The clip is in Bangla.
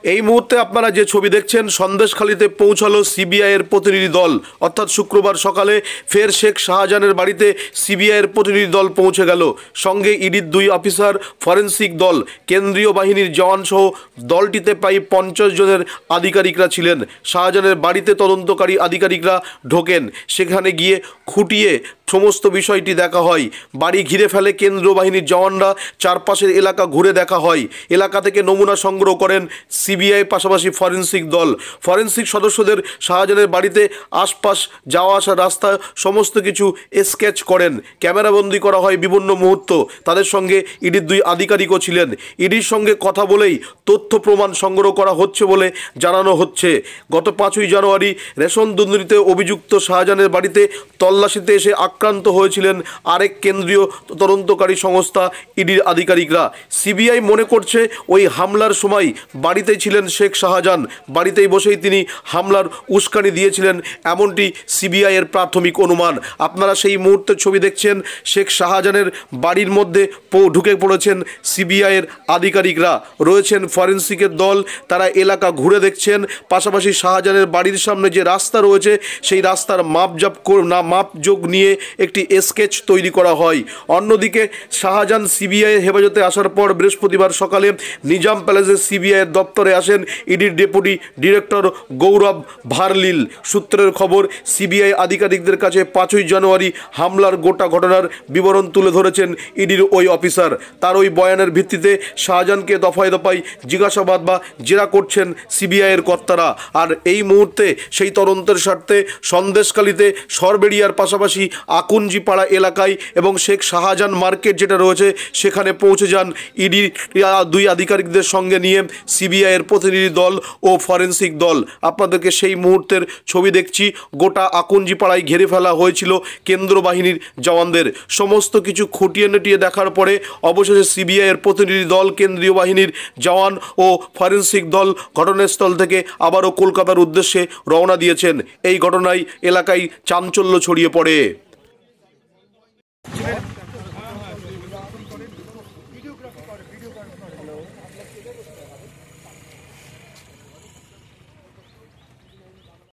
এই মুহূর্তে আপনারা যে ছবি দেখছেন, সন্দেশখালীতে পৌঁছালো সিবিআইয়ের প্রতিনিধি দল। অর্থাৎ শুক্রবার সকালে ফের শেখ শাহজাহানের বাড়িতে সিবিআইয়ের প্রতিনিধি দল পৌঁছে গেল। সঙ্গে ইডির 2 অফিসার, ফরেন্সিক দল, কেন্দ্রীয় বাহিনীর জওয়ানসহ দলটিতে প্রায় 50 জনের আধিকারিকরা ছিলেন। শাহজাহানের বাড়িতে তদন্তকারী আধিকারিকরা ঢোকেন। সেখানে গিয়ে খুঁটিয়ে সমস্ত বিষয়টি দেখা হয়। বাড়ি ঘিরে ফেলে কেন্দ্রীয় বাহিনীর জওয়ানরা। চারপাশের এলাকা ঘুরে দেখা হয়। এলাকা থেকে নমুনা সংগ্রহ করেন সিবিআই, পাশাপাশি ফরেন্সিক দল। ফরেন্সিক সদস্যদের শাহজাহানের বাড়িতে আশপাশ যাওয়া আসা রাস্তা সমস্ত কিছু স্কেচ করেন। ক্যামেরাবন্দি করা হয় বিভিন্ন মুহূর্ত। তাদের সঙ্গে ইডির 2 আধিকারিকও ছিলেন। ইডির সঙ্গে কথা বলেই তথ্য প্রমাণ সংগ্রহ করা হচ্ছে বলে জানানো হচ্ছে। গত 5ই জানুয়ারি রেশন দুর্নীতিতে অভিযুক্ত শাহজাহানের বাড়িতে তল্লাশিতে এসে আক্রান্ত হয়েছিলেন আরেক কেন্দ্রীয় তদন্তকারী সংস্থা ইডির আধিকারিকরা। সিবিআই মনে করছে ওই হামলার সময় বাড়িতেই ছিলেন শেখ শাহজাহান। বাড়িতেই বসেই তিনি হামলার উস্কানি দিয়েছিলেন, এমনটি সিবিআইয়ের প্রাথমিক অনুমান। আপনারা সেই মুহূর্তের ছবি দেখছেন। শেখ শাহজাহানের বাড়ির মধ্যে ঢুকে পড়েছেন সিবিআইয়ের আধিকারিকরা। রয়েছেন ফরেন্সিকের দল, তারা এলাকা ঘুরে দেখছেন। পাশাপাশি শাহজাহানের বাড়ির সামনে যে রাস্তা রয়েছে সেই রাস্তার মাপযোগ নিয়ে একটি স্কেচ তৈরি করা হয়। অন্যদিকে শাহজাহান সিবিআই হেফাজতে আসার পর বৃহস্পতিবার সকালে নিজাম প্যালেসের সিবিআইয়ের দপ্তরে আসেন ইডির ডেপুটি ডিরেক্টর গৌরব ভার্লিল। সূত্রের খবর, সিবিআই আধিকারিকদের কাছে 5ই জানুয়ারি হামলার গোটা ঘটনার বিবরণ তুলে ধরেছেন ইডির ওই অফিসার। তার ওই বয়ানের ভিত্তিতে শাহজাহানকে দফায় দফায় জিজ্ঞাসাবাদ বা জেরা করছেন সিবিআইয়ের কর্তারা। আর এই মুহূর্তে সেই তদন্তের স্বার্থে সন্দেশখালীতে সরবেরিয়ার পাশাপাশি আকুঞ্জিপাড়া এলাকায় এবং শেখ শাহজাহান মার্কেট যেটা রয়েছে সেখানে পৌঁছে যান ইডির 2 আধিকারিকদের সঙ্গে নিয়ে সিবিআইয়ের প্রতিনিধি দল ও ফরেন্সিক দল। আপনাদেরকে সেই মুহূর্তের ছবি দেখছি। গোটা আকুঞ্জিপাড়ায় ঘিরে ফেলা হয়েছিল কেন্দ্র বাহিনীর জওয়ানদের। সমস্ত কিছু খুঁটিয়ে নেটিয়ে দেখার পরে অবশেষে সিবিআইয়ের প্রতিনিধি দল, কেন্দ্রীয় বাহিনীর জওয়ান ও ফরেন্সিক দল ঘটনাস্থল থেকে আবারও কলকাতার উদ্দেশ্যে রওনা দিয়েছেন। এই ঘটনায় এলাকায় চাঞ্চল্য ছড়িয়ে পড়ে।